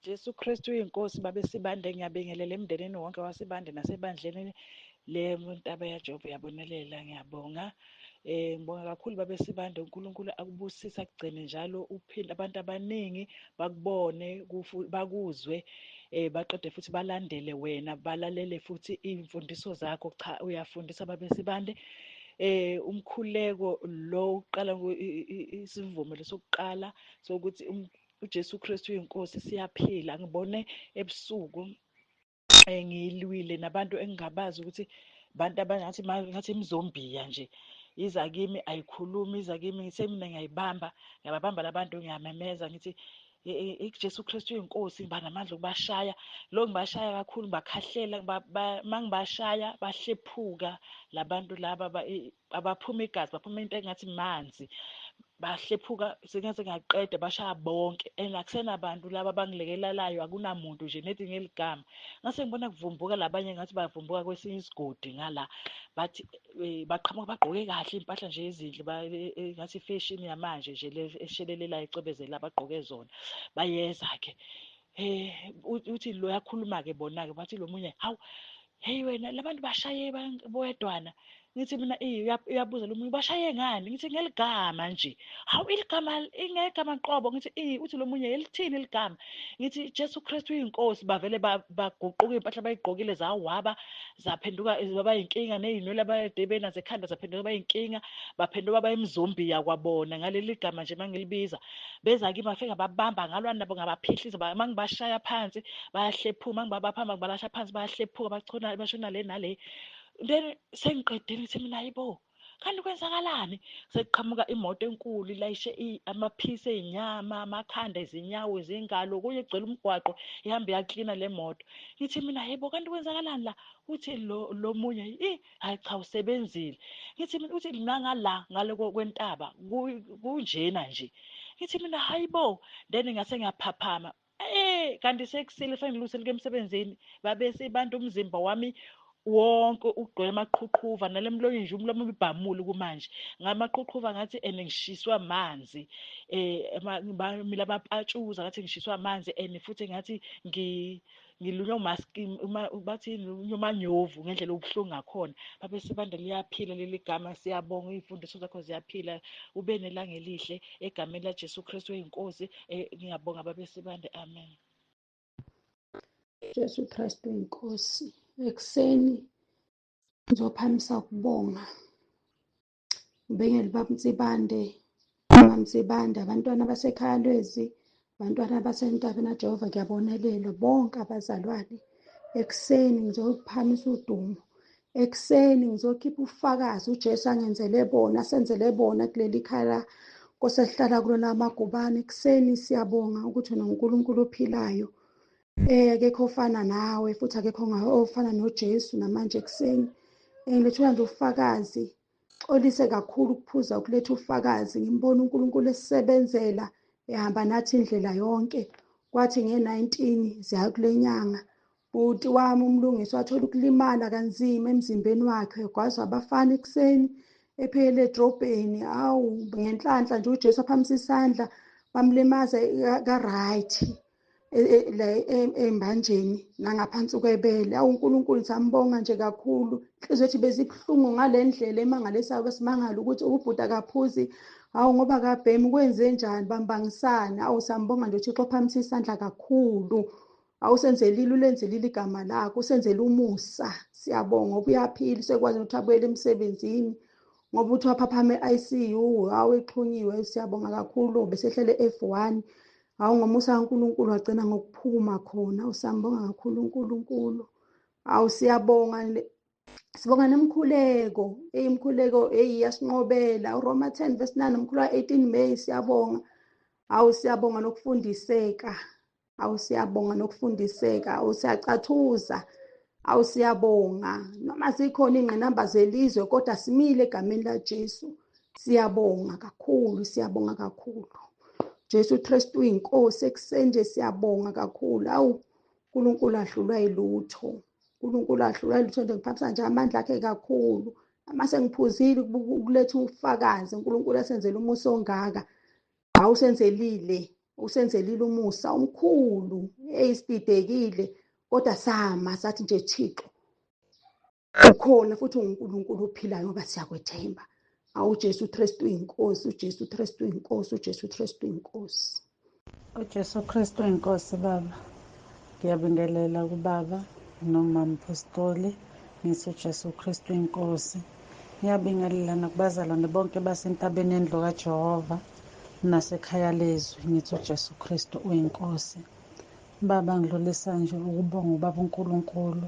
Jesu Kristu uyinkosi babe Sibande, ngiyabingelela emndenini wonke waSibande nasebandleni leMntaba yaJobe yabonelela, ngiyabonga. Ngibonga kakhulu babe Sibande, uNkulunkulu akubusise akugcine njalo uphinde abantu abaningi bakubone bakuzwe, baqede futhi balandele wena, balalele futhi iy'mfundiso zakho. Cha, uyafundisa babe Sibande. Umkhuleko lo uqala isivumelo sokuqala sokuthi uJesu Kristu uyinkosi siyaphila. Ngibone ebusuku ngilwile nabantu engingabazi ukuthi abantu ngathi imzombiya nje, iza kimi ayikhulumi, iza kimi ngithe mina ngiyababamba labantu, ngiyamemeza ngithi Jesu Kristu uyinkosi, ngiba namandla okubashaya. Lo ngibashaya kakhulu, ngibakhahlela, mangibashaya bahlephuka labantu laba abaphuma igazi, baphuma into engathi manzi, bahlephuka sengathi ngiyaqeda, bashaya bonke and akusenabantu laba abangilekelelayo, akunamuntu nje nethi ngeligama. Ngase ngibona kuvumbuka labanye ngathi bavumbuka kwesinye isigodi ngala, bathi baqhamuka bagqoke kahle iy'mpahla nje ezinhle, ngathi ifeshini yamanje nje le eshelelelayo ecwebezela abagqoke zona. Bayeza-ke uthi lo yakhuluma-ke bona-ke, bathi lo munye, hawu, heyi wena labantu bashaye bodwana. Ngithi mina uyabuza lo munye, bashaye ngani? Ngithi ngeligama nje. Hawu, iligama ingegama qobo. Ngithi uthi lo munye, elithini iligama? Ngithi Jesu Kristu uyinkosi. Bavele baguquka iy'mpahla abay'gqokile zawaba, zaphenduka zaba yinkinga, ney'nwele abay'de benazo ekhanda zaphenduka bayinkinga, baphenduka bayimzombiya kwabona ngaleli gama nje mangilibiza. Beza kimi bafika babamba ngalwa nabo, ngabaphihliza, mangibashaya phansi bayahlephuka, mangibabapha ngibalasha phansi bayahlephuka, bashona le nale. Then sengiqedile ngithi mina, hayibo, kanti kwenzakalani? Sekuqhamuka imoto enkulu ilayishe amaphisi ey'nyama, amakhanda, izinyawo, izingalo, kunye kugcwele umgwaqo, ihambe iyaklina le moto. Ngithi mina, hayibo, kanti kwenzakalani la? Uthi lo munye, hayi cha, usebenzile. Ngithi mina, uthi nangala ngale kwentaba kunjena nje. Ngithi mina, hayibo, then ngase ngiyaphaphama. Kanti sekusile sengilusele emsebenzini, babe Sibande umzimba wami wonke ugcwele amaqhuqhuva, nale mlonyeni nje umlomo ubhamule kumanje ngamaqhuqhuva, ngathi ngishiswa amanzi, mina bapatshuza ngathi ngishiswa amanzi, and futhi ngathi ngilunywa bathi ngilunywa umanyovu ngendlela obuhlungu ngakhona. Babe Sibande liyaphila leli gama, siyabonga, iy'mfundiso zakho ziyaphila. Ube nelanga elihle egameni laJesu Kristu oyinkosi. Ngiyabonga babe Sibande, amen. Jesu Kristu inkosi. Ekuseni ngizophamisa ukubonga, ngibengele baba Mtsibande, mama Mtsibande, abantwana basekhaya lwezi, abantwana basentabeni kaJehova, ngiyabonelela bonke abazalwane. Ekuseni ngizophamisa udumo, ekuseni ngizokhipha ubufakazi uJesu angenzele bona, asenzele bona kuleli khaya Nkosi esihlala kulona amagubane. Ekuseni siyabonga ukuthi uNkulunkulu ophilayo, akekho ofana nawe futhi akekho ofana noJesu namanje. Ekuseni ngilethula nje ufakazi, xolise kakhulu ukuphuza ukuletha ufakazi. Ngimbona uNkulunkulu esisebenzela, ehamba nathi indlela yonke. Kwathi nge-19 ziya kule nyanga, bhuti wami umlungisi wathola ukulimala kanzima emzimbeni wakhe, kwazwa abafana ekuseni ephele edrobheni. Hawu, ngenhlanhla nje uJesu aphamisa isandla, bamlimaza ka-right embanjeni nangaphansi kwebele. Awu uNkulunkulu sambonga nje kakhulu. Inhliziyo yethu bezibuhlungu ngale ndlela emangalisayo besimangala ukuthi ubhuti akaphuzi. Hawu ngoba kabhemi kwenze njani, bambangisana. Awu sambonga nje uThixo ophamisa isandla kakhulu. Awusenzelile, ulenzelile igama lakho, usenzele umusa. Siyabonga ngoba uyaphila, usekwazi ukuthi abuyele emsebenzini, ngoba uthi waphaphama e-ICU, hawu exhunyiwe. Siyabonga kakhulu, besehlele F1. Hawu ngomusa kaNkulunkulu wagcina ngokuphuma khona. Usambonga kakhulu uNkulunkulu. Hawu siyabonga, sibonga nemkhuleko, imkhuleko yasinqobela, uRoma 10:9, umkhuleko 18 May. Siyabonga. Hawu siyabonga nokufundiseka, hawu siyabonga nokufundiseka, hawu siyacathuza, hawu siyabonga. Noma zikhona ingqinamba zelizwe kodwa simile egameni laJesu. Siyabonga kakhulu, siyabonga kakhulu. Jesu Kristu uyinkosi. Ekuseni nje siyabonga kakhulu. Hawu uNkulunkulu ahlulwa yilutho, uNkulunkulu ahlulwa yilutho. Nje ngiphathisa nje amandla akhe kakhulu. Amase ngiphuzile ukuletha ufakazi, uNkulunkulu asenzele umusa ongaka. Hawu senzelile usenzelile umusa omkhulu eyisididekile, kodwa sama sathi nje Thixo ukhona futhi unguNkulunkulu ophilayo ngoba siyakwethemba. UJesu Kristu uyinkosi, uJesu Kristu uyinkosi, uJesu Kristu uyinkosi. uJesu Kristu inkosi baba. Ngiyabingelela kubaba nomama Mpostoli, ngithi uJesu Kristu inkosi. Ngiyabingelela nakubazalwane bonke basentabeni endlu kaJehova nasekhaya lezwi, ngithi uJesu Kristu uyinkosi. Baba, ngidlulisa nje ukubonga ubaba uNkulunkulu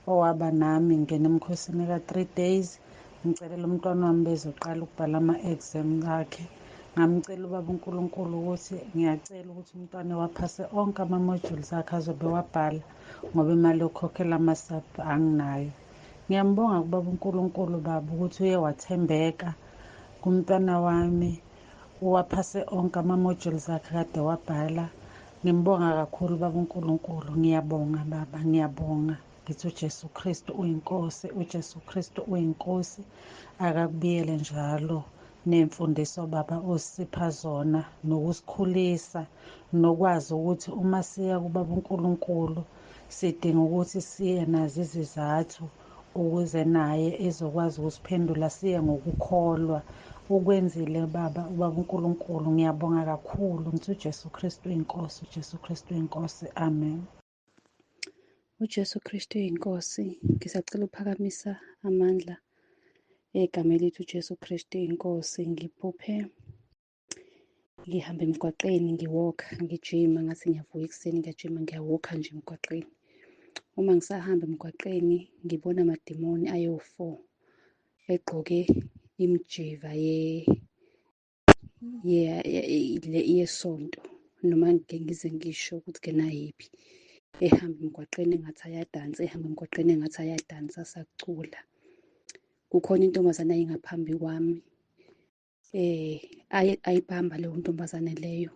owaba nami ngena emkhosini ka-3 days. Ngicelela umntwana wami bezoqala ukubhala ama-exam akhe. Ngamcela ubaba uNkulunkulu ukuthi ngiyacela ukuthi umntwana waphase onke ama-modules akhe azobe wabhala, ngoba imali yokukhokhela ama-sub anginayo. Ngiyambonga kubaba uNkulunkulu baba ukuthi uye wathembeka kumntwana wami, uwaphase onke ama-modules akhe kade wabhala. Ngimbonga kakhulu baba uNkulunkulu. Ngiyabonga baba, ngiyabonga. Ngithi uJesu Kristu uyinkosi, uJesu Kristu uyinkosi. Akakubiyele njalo nemfundiso baba osipha zona, nokusikhulisa, nokwazi ukuthi uma siya kubaba uNkulunkulu sidinga ukuthi siye nazo izizathu ukuze naye ezokwazi ukusiphendula, siye ngokukholwa. Ukwenzile baba ubaba uNkulunkulu, ngiyabonga kakhulu. Ngithi uJesu Kristu uyinkosi, uJesu Kristu uyinkosi. Amen. uJesu Kristu uyinkosi. Ngisacela uphakamisa amandla egama elithi uJesu Kristu uyinkosi. Ngiphuphe ngihamba emgwaqeni, ngiwalka, ngijima, ngathi ngiyavuka ekuseni ngiyajima, ngiyawalka nje emgwaqeni. Uma ngisahamba emgwaqeni ngibona amadimoni ayo-4 egqoke imijiva yesonto, noma ngize ngisho ukuthi ke nayiphi, ehamba emgwaqeni engathi ayadansa, ehamba emgwaqeni engathi ayadansa, asacula. Kukhona intombazane ayingaphambi kwami, ayibamba leyo ntombazane leyo,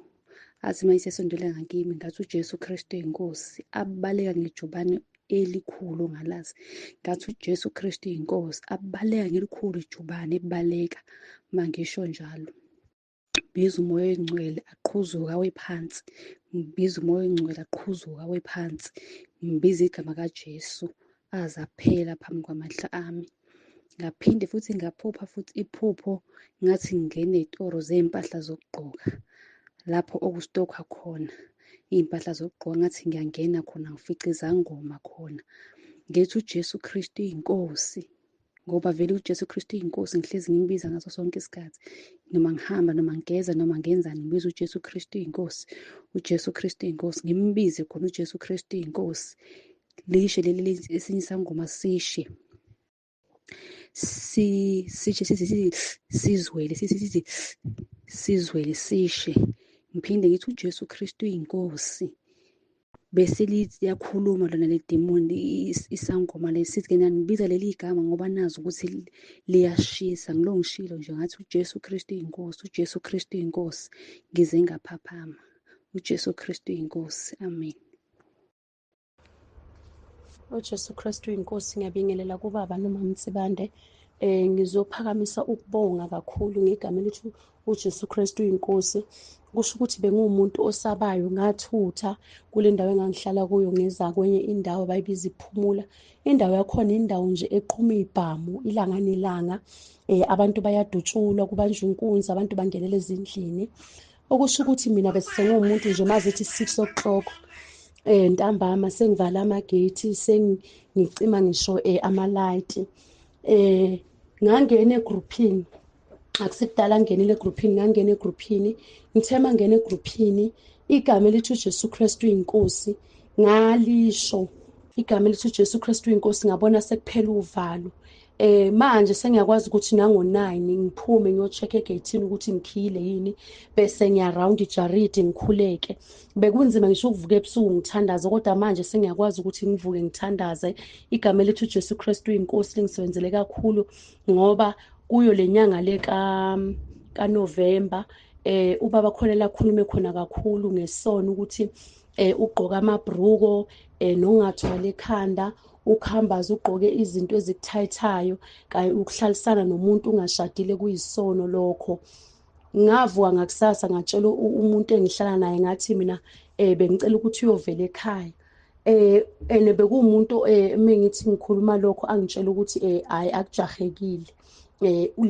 athi uma isesondele ngakimi ngathi uJesu Kristu uyinkosi, abaleka ngejubane elikhulu ongalazi. Ngathi uJesu Kristu uyinkosi, abaleka ngelikhulu ijubane, ebaleka. Mangisho njalo biza umoya oyingcwele aqhuzuka awe phansi, ngibiza umoya oyingcwele aqhuzuka awe phansi, ngibiza igama kaJesu aze aphela phambi kwamehlo ami. Ngaphinde futhi ngaphupha futhi iphupho ngathi ngingena ey'toro zey'mpahla zokugqoka, lapho okustokwa khona iy'mpahla zokugqoka. Ngathi ngiyangena khona ngifica izangoma khona. Ngithi uJesu Kristu uyinkosi, ngoba vele uJesu Kristu uyinkosi. Ngihlezi ngimbiza ngaso sonke isikhathi, noma ngihamba, noma ngigeza, noma ngenzani, ngibiza uJesu Kristu uyinkosi, uJesu Kristu uyinkosi. Ngimbize khona uJesu Kristu uyinkosi. Lishe leli esinye isangoma sishe, sishe sithi sizwele, sithi sizwele, sishe. Ngiphinde ngithi uJesu Kristu uyinkosi. Bese lithi yakhuluma lona le demoni, isangoma lesithi ke nanibiza leli gama ngoba nazi ukuthi liyashisa. Ngilongishilo nje ngathi uJesu Kristu uyinkosi, uJesu Kristu uyinkosi, ngize ngaphaphama. uJesu Kristu uyinkosi. Amen. uJesu Kristu uyinkosi. Ngiyabingelela kubaba noma Mtsibande. Ngizophakamisa ukubonga kakhulu ngegama elithi uJesu Kristu uyinkosi. Kusho ukuthi bengumuntu osabayo, ngathutha kule ndawo engangihlala kuyo ngeza kwenye indawo bayibiza iphumula. Indawo yakhona indawo nje eqhuma ibhamu, ilanga nelanga. Abantu bayadutshulwa, kubanjwa inkunzi, abantu bangenele ezindlini. Okusho ukuthi mina besengumuntu nje mazithi 6 o'clock ntambama sengivala amagate, sengicima ngisho amalayithi. Ngangena egrouphini, akusikudala ngingenile egrouphini, ngangena egrouphini. Ngithe mangena egrouphini, igama elithi uJesu Kristu uyinkosi ngalisho, igama elithi uJesu Kristu uyinkosi, ngabona sekuphela uvalo. Manje sengiyakwazi ukuthi nango-9 ngiphume ngiyo-check-a egeyithini ukuthi ngikhile yini, bese ngiya-round ijaridi ngikhuleke. Bekunzima ngisho ukuvuka ebusuku ngithandaze, kodwa manje sengiyakwazi ukuthi ngivuke ngithandaze. Igama elithi uJesu Kristu uyinkosi lingisebenzele kakhulu, ngoba kuyo le nyanga le kaNovemba ubaba khona la khulume khona kakhulu ngesono ukuthi ugqoka amabhruko nongathwala ekhanda, ukhambaza ugqoke izinto ezikuthayithayo, kanye ukuhlalisana nomuntu ungashadile kuyisono lokho. ngavuka ngakusasa ngatshela umuntu engihlala naye ngathi mina bengicela ukuthi uyovela ekhaya. And bekuwumuntu mengithi ngikhuluma lokho angitshela ukuthi hayi akujahekile,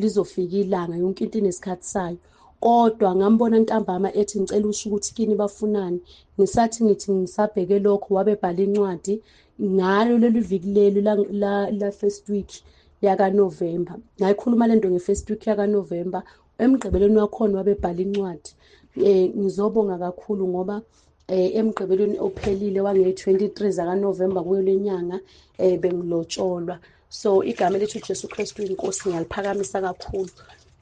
lizofika ilanga yonke into inesikhathi sayo. Kodwa ngambona ntambama ethi ngicela usho ukuthi kini bafunani. Ngithi ngisabheke lokho wabebhala incwadi ngalo leli viki leli la first week yaka-November. Ngayikhuluma lento nge-first week yaka-November. Emgqibeleni wakhona wabebhala incwadi. Ngizobonga kakhulu ngoba emgqibeleni ophelile wange-23 zaka-November kuyo lenyanga bengilotsholwa. So igama lethu Jesu Kristu inkosi ngiyaliphakamisa kakhulu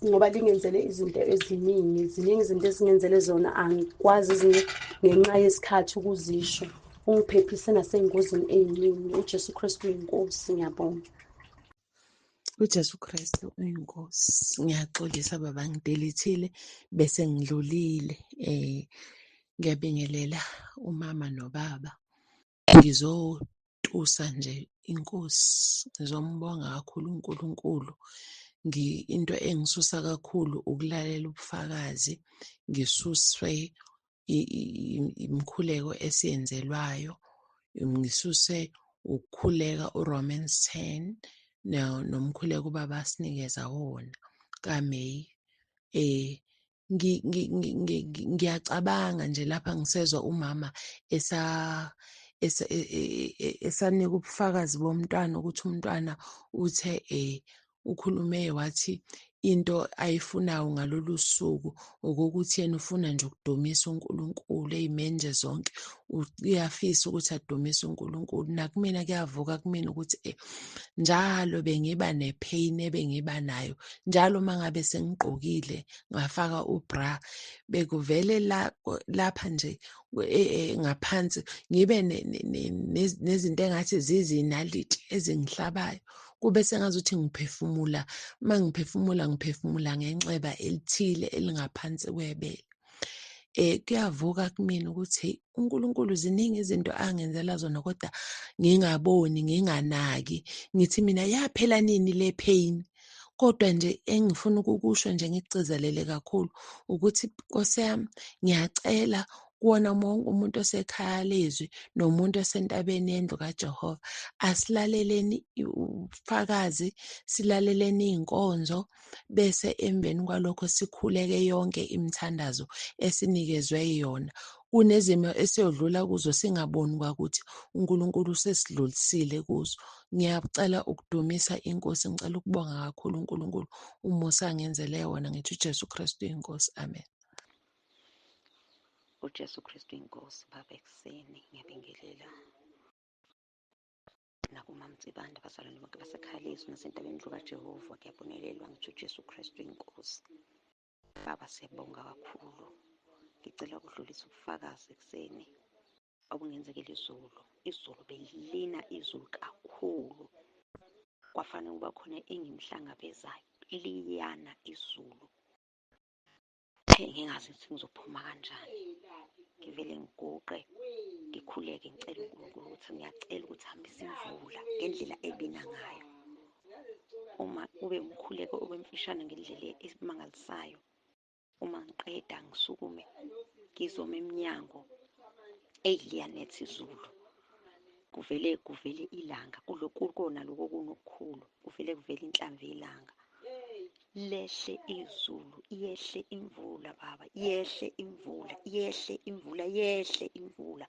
ngoba lingenzele izinto eziningi. Ziningi izinto ezingenzele zona angikwazi ngenxa yesikhathi ukuzisho. Ungiphephise nasey'ngozini ey'ningi. uJesu Kristu inkosi, ngiyabonga. uJesu Kristu uyinkosi. Ngiyaxolisa baba ngidelethile bese ngidlulile. Ngiyabingelela umama nobaba. Ngizotusa nje inkosi. Ngizombonga kakhulu uNkulunkulu. Into engisusa kakhulu ukulalela ubufakazi. Ngisuswe imikhuleko esiyenzelwayo. Ngisuse ukukhuleka uRomans 10 nomkhuleko ubaba asinikeza wona kaMeyi. Ngiyacabanga nje lapha ngisezwa umama esanika ubufakazi bomntwana ukuthi umntwana uthe ukhulume wathi into ayifunayo ngalolu suku ukuthi yena ufuna nje ukudumisa uNkulunkulu ey'menje zonke. Uyafisa ukuthi adumise uNkulunkulu. Nakumina kuyavuka kumina ukuthi njalo bengiba nepain ebengiba nayo. Njalo mangabe sengigqokile ngafaka ubra bekuvele lapha nje ngaphansi ngibe nezinto engathi zizinaliti ezingihlabayo. Kube sengazuthi ngiphefumula. Ngiphefumula ngenxeba elithile elingaphansi kwebele. Kuyavuka kumina ukuthi uNkulunkulu ziningi izinto angenzela zona kodwa ngingaboni, nginganaki. Ngithi mina yaphela nini le pain? Kodwa nje engifuna ukukusho nje ngikugcizelele kakhulu ukuthi Nkosi yami ngiyacela kuwona wonke umuntu osekhaya lezwi nomuntu osentabeni yendlu kaJehova, asilaleleni ubufakazi, silaleleni iy'nkonzo, bese emveni kwalokho sikhuleke yonke imithandazo esinikezwe yona. Kunezimo esiyodlula kuzo singaboni kwakuthi uNkulunkulu usesidlulisile kuzo. Ngiyacela ukudumisa inkosi. Ngicela ukubonga kakhulu uNkulunkulu umusa angenzele wona. Ngithi uJesu Kristu inkosi. Amen. uJesu Kristu inkosi. Baba ekuseni ngiyabingelela nakuma Mtsibanda abazalwane bonke basekhaya lezwi nasentabeni ndlu kaJehova. Ngiyabonelelwa ngithi uJesu Kristu inkosi. Baba siyabonga kakhulu. Ngicela ukudlulisa ubufakazi ekuseni obungenzekela izulu belina izulu kakhulu. Kwafanele ukuba khona engimhlangabezayo liyana izulu. Ngingazi ukuthi ngizophuma kanjani. Ngivele ngiguqe ngikhuleke ngicela uNkulunkulu ukuthi ngiyacela ukuthi hambise imvula ngendlela ebina ngayo. Uma ube umkhuleko obemfishane ngendlela esimangalisayo. Uma ngiqeda ngisukume ngizoma eminyango liyanethi izulu. Kuvele ilanga kulokhu kona lokho kunokukhulu. Kuvele inhlamvu yelanga. Lehle izulu, yehle imvula baba, yehle imvula, yehle imvula, yehle imvula.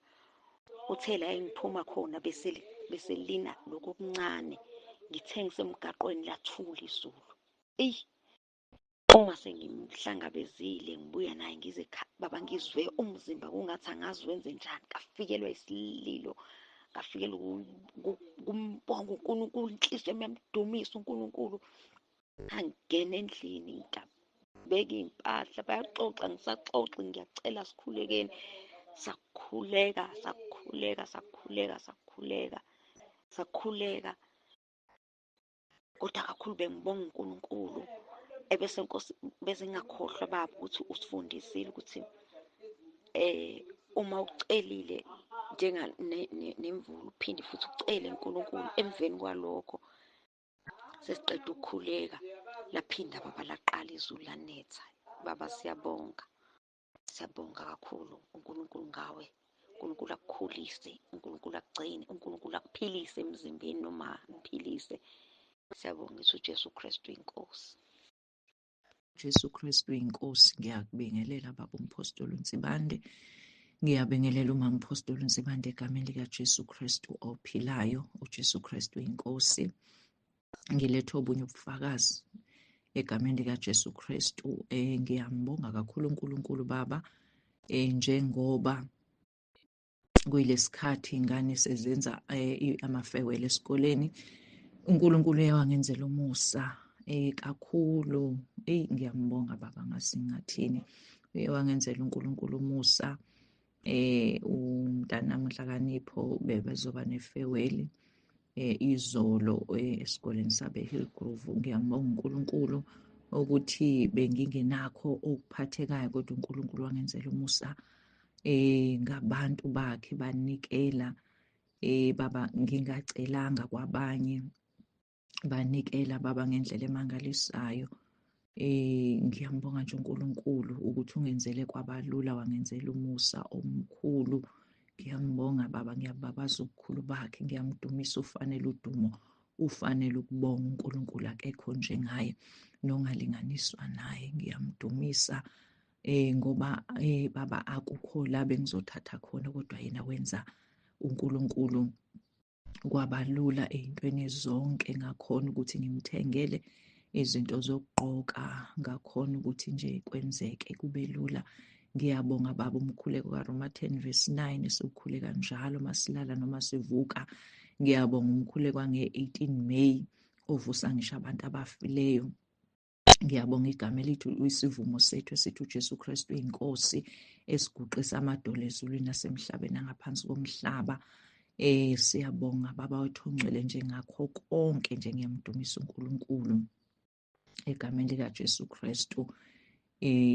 Uthe la engiphuma khona bese lina lokho okuncane. Ngithe ngisemgaqweni lathula izulu. Uma sengimhlangabezile ngibuya naye ngize baba ngizwe umzimba kungathi angazi wenze njani. Ngafikelwa isililo, ngafikelwa kumbonga uNkulunkulu, inhliziyo yami yamdumisa uNkulunkulu. Angena endlini ngabeka iy'mpahla bayaxoxa ngisaxoxa ngiyacela sikhulekeni. Sakhuleka kodwa kakhulu bengibonga uNkulunkulu. Ebese Nkosi bese ngingakhohlwa baba ukuthi usifundisile ukuthi uma ucelile njenga nemvula uphinde futhi ucele uNkulunkulu. Emveni kwalokho sesiqeda ukukhuleka laphinda baba laqala izulu lanetha. Baba, siyabonga kakhulu. uNkulunkulu ngawe, uNkulunkulu akukhulise, uNkulunkulu akugcine, uNkulunkulu akuphilise emzimbeni noma mphilise. Siyabonga ukuthi uJesu Kristu inkosi. Jesu Kristu inkosi. Ngiyakubingelela Baba uMphostoli uNsibande. Ngiyabingelela uMama uMphostoli uNsibande egameni likaJesu Kristu ophilayo. uJesu Kristu inkosi. Ngiletha obunye ubufakazi egameni likaJesu Kristu. Ngiyambonga kakhulu uNkulunkulu Baba, njengoba kuyilesikhathi ingane sezenza amafewele esikoleni. uNkulunkulu uyawangenzela umusa kakhulu. Ngiyambonga Baba, ngasingathini. Uyawangenzela uNkulunkulu umusa. Umntanami uNhlakanipho bebezoba nefeweli izolo esikoleni sabe Hillgrove. Ngiyambonga uNkulunkulu ukuthi bengingenakho okuphathekayo, kodwa uNkulunkulu wangenzela umusa ngabantu bakhe banikela. Baba, ngingacelanga kwabanye banikela Baba ngendlela emangalisayo. Ngiyambonga nje uNkulunkulu ukuthi ungenzele kwabalula, wangenzela umusa omkhulu. Ngiyambonga Baba, ngiyababaza ubukhulu bakhe, ngiyamdumisa. Ufanele udumo, ufanele ukubonga. uNkulunkulu akekho njengaye, nongalinganiswa naye. Ngiyamdumisa ngoba Baba, akukho la bengizothatha khona, kodwa yena wenza uNkulunkulu kwabalula ey'ntweni zonke. Ngakhona ukuthi ngimthengele izinto zokugqoka, ngakhona ukuthi nje kwenzeke kube lula. Ngiyabonga Baba, umkhuleko kaRoma 10:9 siwukhuleka njalo masilala noma sivuka. Ngiyabonga umkhuleko wange-18 May ovusa ngisho abantu abafileyo. Ngiyabonga igama elithi isivumo sethu esithi uJesu Kristu inkosi, esiguqisa amadolo ezulwini nasemhlabeni angaphansi komhlaba. Siyabonga Baba wethu ongcwele, njengakho konke nje ngiyamdumisa uNkulunkulu egameni likaJesu Kristu.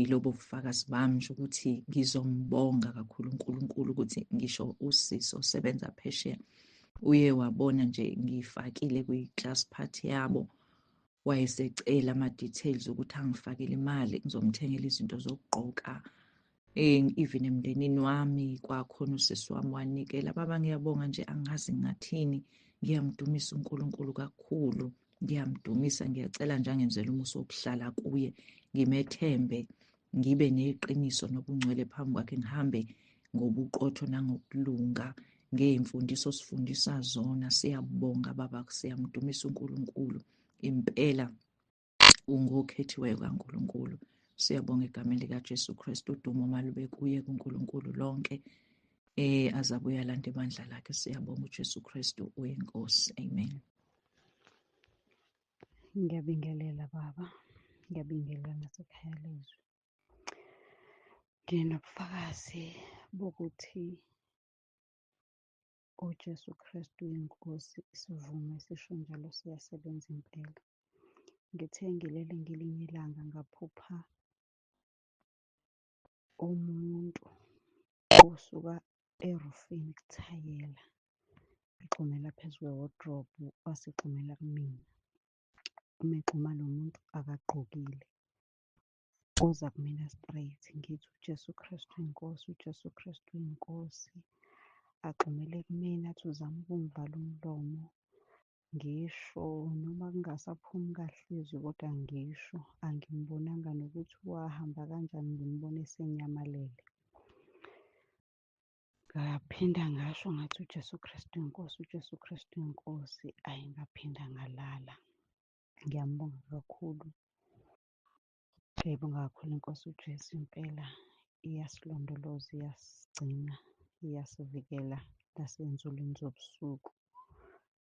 Lobo bufakazi bami nje ukuthi ngizombonga kakhulu uNkulunkulu ukuthi ngisho uSisi osebenza phesheya uye wabona nje ngifakile kwi-class party yabo, wayesecela ama-details ukuthi angifakele imali ngizomthengela izinto zokugqoka. Even emndenini wami kwakhona usisi wami wanikela. Baba, ngiyabonga nje, angazi ngathini. Ngiyamdumisa uNkulunkulu kakhulu, ngiyamdumisa. Ngiyacela nje angenzele umusa wokuhlala kuye, ngimethembe, ngibe neqiniso nobungcwele phambi kwakhe, ngihambe ngobuqotho nangokulunga ngey'mfundiso osifundisa zona. Siyabonga Baba, siyamdumisa uNkulunkulu. Impela ungokhethiweyo kaNkulunkulu. Siyabonga egameni likaJesu Kristu. Udumo malube kuye kuNkulunkulu lonke, azabuye alande ibandla lakhe. Siyabonga uJesu Kristu uyinkosi. Amen. Ngiyabingelela Baba, ngiyabingelela nasekhaya lezwi. Nginobufakazi bokuthi uJesu Kristu uyinkosi. Isivumo esisho njalo siyasebenza impela. Ngithe ngilele ngelinye ilanga ngaphupha umuntu osuka erufini kuthayela, egxumela phezu kwe-wardrobe, wasegxumela kumina. Uma egxuma lo muntu akagqokile, uza kumina straight. Ngithi uJesu Kristu inkosi, uJesu Kristu inkosi. Agxumele kumina, athi uzama ukumvala umlomo. Ngisho noma kungasaphumi kahle izwi, kodwa ngisho. Angimbonanga nokuthi wahamba kanjani, ngimbone esenyamalele. Ngaphinda ngasho ngathi uJesu Kristu inkosi, uJesu Kristu inkosi. Ayi, ngaphinda ngalala. Ngiyambonga kakhulu. Ngiyayibonga kakhulu inkosi uJesu. Impela iyasilondoloza, iyasigcina, iyasivikela nasey'nzulwini zobusuku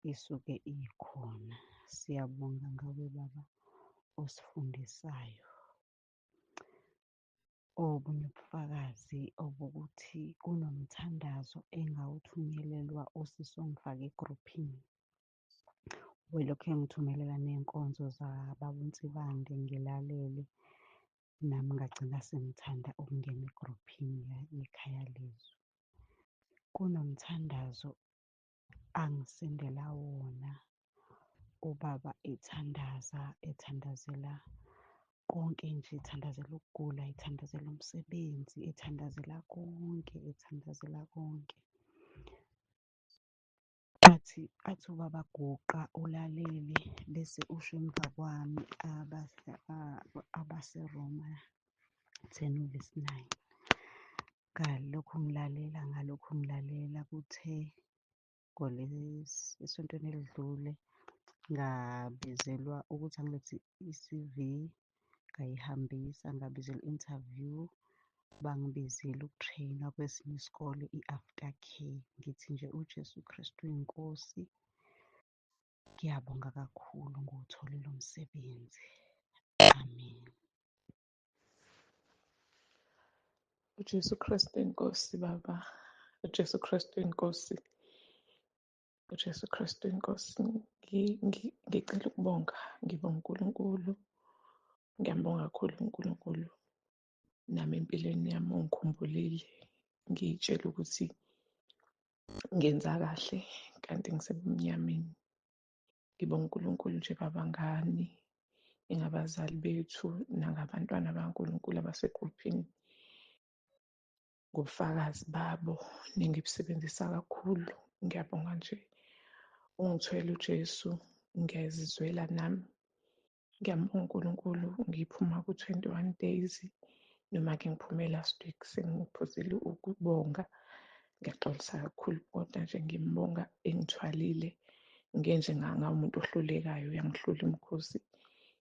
isuke ikhona. Siyabonga ngawe Baba osifundisayo. Obunye ubufakazi obokuthi kunomthandazo engawuthunyelelwa usisi ongifake egruphini. Welokhu engithumelela ney'nkonzo zababa uNsibande, ngilalele nami ngagcina sengithanda ukungena egruphini yekhaya lezwi. Kunomthandazo angisendela wona, ubaba ethandazela konke nje, ethandazela ukugula, ethandazela umsebenzi, ethandazela konke, ethandazela konke. Athi ubaba guqa ulalele bese usho emva kwami abaseRoma 10:9. Ngalokhu ngilalela kuthe esontweni elidlule ngabizelwa ukuthi angilethe i-CV, ngayihambisa, ngabizelwa i-interview, bangibizile ukutreyinwa kwesinye isikole i-aftercare. Ngithi nje uJesu Kristu inkosi, ngiyabonga kakhulu ngokuwuthola lo msebenzi. Amen. uJesu Kristu inkosi baba, uJesu Kristu inkosi, uJesu Kristu inkosi. Ngicela ukubonga, ngibonga uNkulunkulu, ngiyambonga kakhulu uNkulunkulu. Nami empilweni yami ungikhumbulile, ngiyitshela ukuthi ngenza kahle kanti ngisebumnyameni. Ngibonga uNkulunkulu nje babangani, ingabazali bethu nangabantwana bakaNkulunkulu abasegruphini, ngobufakazi babo ningibusebenzisa kakhulu. Ngiyabonga nje ungithwele uJesu, ngiyazizwela nami. Ngiyambonga uNkulunkulu, ngiphuma ku-21 days, noma-ke ngiphume last week, sengiphuzile ukubonga. Ngiyaxolisa kakhulu kodwa nje ngimbonga engithwalile, ngenje ngawumuntu ohlulekayo. Yangihlula imikhosi,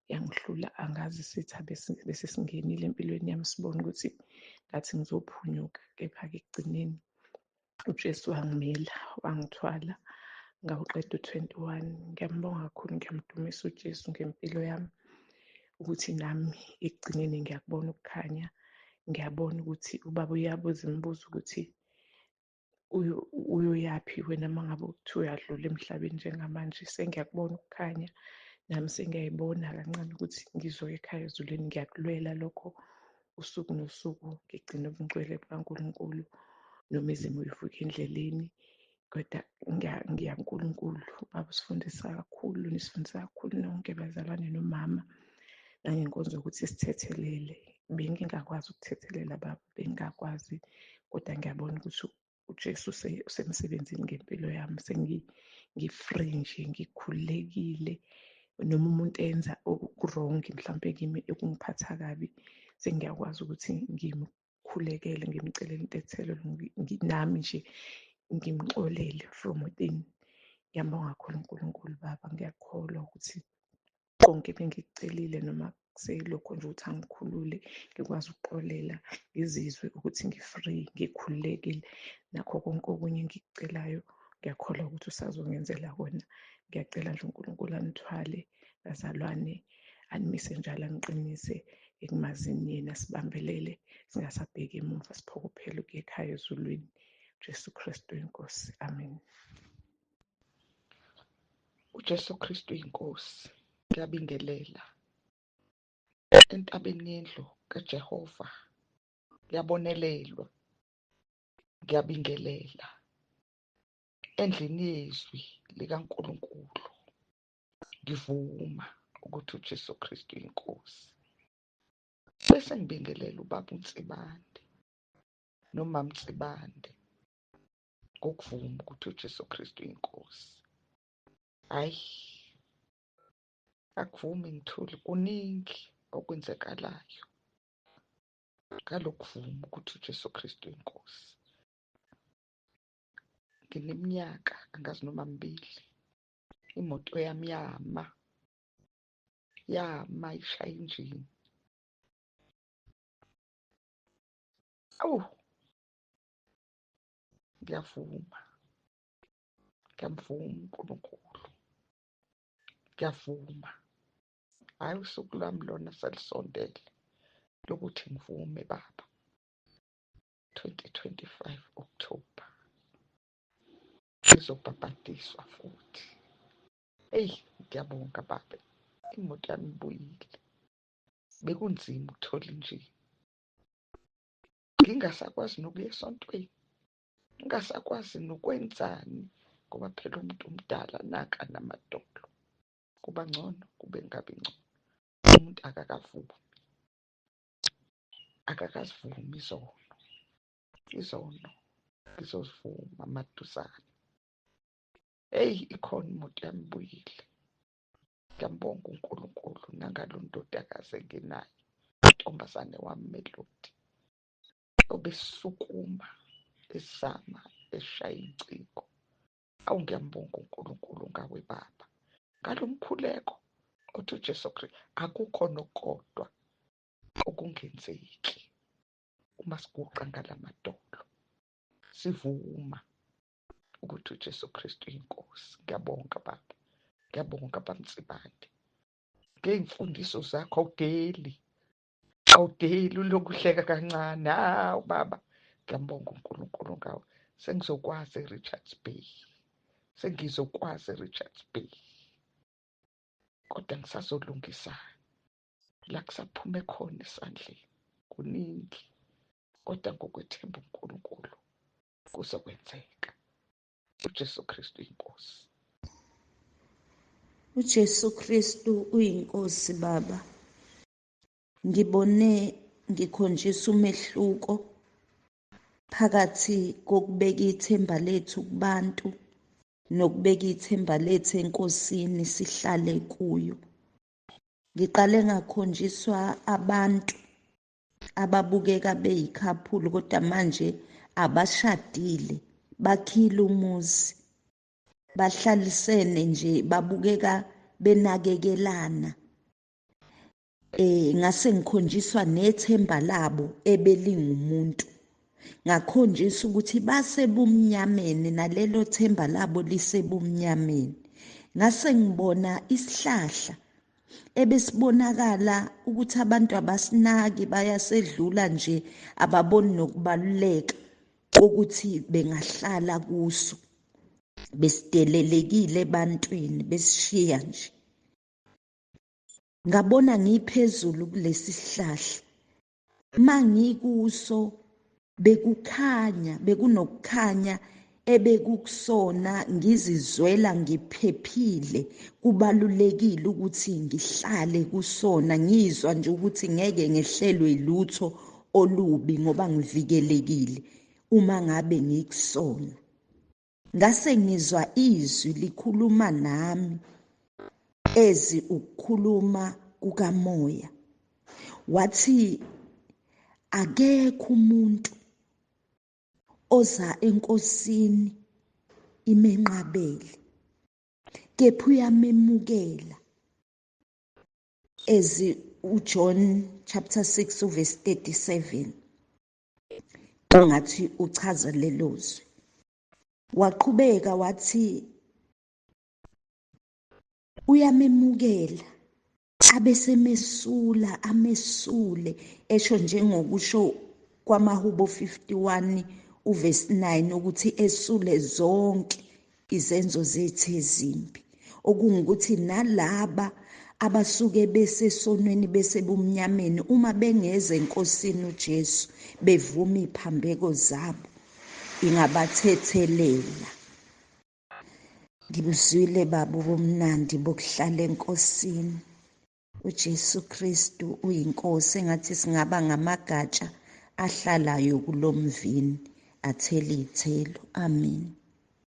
yangihlula, angazi sithi bese singenile empilweni yami sibone ukuthi ngathi ngizophunyuka, kepha-ke ekugcineni uJesu wangimela, wangithwala, ngawuqeda u-21. Ngiyambonga kakhulu, ngiyamdumisa uJesu ngempilo yami, ukuthi nami ekugcineni ngiyakubona ukukhanya. Ngiyabona ukuthi ubaba uyabuza imibuzo ukuthi uyoyaphi wena uma ngabe kuthiwa uyadlula emhlabeni njengamanje. Sengiyakubona ukukhanya, nami sengiyayibona kancane ukuthi ngizoya ekhaya ezulwini. Ngiyakulwela lokho usuku nosuku, ngigcina ubungcwele bukaNkulunkulu noma izimo yivuka endleleni. Kodwa ngiyaNkulunkulu, baba usifundisa kakhulu, nisifundisa kakhulu nonke bazalwane nomama, nangenkonzo yokuthi sithethelele. Bengingakwazi ukuthethelela baba, bengingakwazi, kodwa ngiyabona ukuthi uJesu usemsebenzini ngempilo yami. Sengi-free nje, ngikhululekile. Noma umuntu enza okurongi, mhlawumpe kimi ekungiphatha kabi, sengiyakwazi ukuthi ngimkhulekele, ngimcelele intethelo, nami nje ngimxolele from within. Ngiyambonga kakhulu uNkulunkulu baba, ngiyakholwa ukuthi konke bengikucelile noma kuselokho nje ukuthi angikhulule, ngikwazi ukuxolela, ngizizwe ukuthi ngi-free, ngikhululekile. Nakho konke okunye engikucelayo ngiyakholwa ukuthi usazongenzela kona. Ngiyacela nje uNkulunkulu anithwale bazalwane, animise njalo, aniqinise ekumazini yena, sibambelele, singasabheki emuva, siphokophele ukuya ekhaya ezulwini. uJesu Kristu inkosi, amen. uJesu Kristu inkosi, ngiyabingelela entabeni yendlu kaJehova, ngiyabonelelwa, ngiyabingelela endlini yezwi likaNkulunkulu. Ngivuma ukuthi uJesu Kristu inkosi. Bese ngibingelela ubaba uNsibande nomama Nsibande, ngokuvuma ukuthi uJesu Kristu inkosi. Hayi, akuvumi ngithule, kuningi okwenzekalayo. Ngalokuvuma ukuthi uJesu Kristu inkosi. Ngineminyaka angazi noma 2, imoto yami yama ishaya injini. Ngiyavuma, ngiyamvuma uNkulunkulu, ngiyavuma. Hhayi, usuku lwami lona selisondele lokuthi ngivume baba. 2025 October ngizobhabhadiswa futhi. Eyi, ngiyabonga baba, imoto yami ibuyile. Bekunzima ukuthola injini, ngingasakwazi nokuya esontweni, ngingasakwazi nokwenzani, ngoba phela umuntu omdala naka namadolo. Kuba ngcono, kube ngabi ngcono, umuntu akakavumi. akakasivumi izono ngizozivuma maduzane. Eyi, ikhona imoto yami ibuyile. Ngiyambonga uNkulunkulu nangalo ndodakazi enginayo, intombazane wami Melody, obesukuma esizama eshaya incingo. Awu, ngiyambonga uNkulunkulu ngawe Baba, ngalo mkhuleko othi uJesu Kristu akukho nokodwa okungenzeki. Uma siguqa ngalamadolo sivuma ukuthi uJesu Kristu inkosi. Ngiyabonga Baba, ngiyabonga Bamtsibande ngey'mfundiso zakho. Awudeli ulokuhleka kancane. Hawu Baba, ngiyambonga uNkulunkulu ngawe. Sengizokwazi eRichards Bay, kodwa ngisazolungisa la kusaphume khona esandleni. Kuningi, kodwa ngokwethemba uNkulunkulu kuzokwenzeka. uJesu Kristu inkosi. uJesu Kristu uyinkosi Baba. Ngibone ngikhonjisa umehluko phakathi kokubeka ithemba lethu kubantu nokubeka ithemba lethu enkosini sihlale kuyo. Ngiqale ngakhonjiswa abantu ababukeka beyikhaphulu kodwa manje abashadile, bakhile umuzi, bahlalisene nje, babukeka benakekelana. Ngase ngikhonjiswa nethemba labo ebelingumuntu. Ngakhonjiswa ukuthi basebumnyameni, nalelo themba labo lisebumnyameni. Ngase ngibona isihlahla ebesibonakala ukuthi abantu abasinaki, bayasedlula nje, ababoni nokubaluleka kokuthi bengahlala kuso. Besidelelekile ebantwini, besishiya nje. Ngabona ngiphezulu kulesi sihlahla, mangikuso bekukhanya, bekunokukhanya ebekukusona, ngizizwela ngiphephile. Kubalulekile ukuthi ngihlale kusona, ngizwa nje ukuthi ngeke ngehlelwe ilutho olubi ngoba ngivikelekile uma ngabe ngikusona. Ngase ngizwa izwi likhuluma nami, ezi ukukhuluma kukamoya. Wathi akekho umuntu oza enkosini imenqabele, kepha uyamemukela. Ezi uJohn chapter 6 verse 37 ongathi uchaza lelo zwi. Waqhubeka wathi uyamemukela abesemesula, amesule, esho njengokusho kwamaHubo 51 uverse 9 ukuthi esule zonke izenzo zethu ezimbi. Okungukuthi nalaba abasuke besesonweni, besebumnyameni, uma bengeze enkosini uJesu bevuma iphambeko zabo, ingabathethelela. Ngibuzwile Baba ubumnandi bokuhlala enkosini. uJesu Kristu uyinkosi, engathi singaba ngamagatsha ahlalayo kulomvini athela iy'thelo. Amen.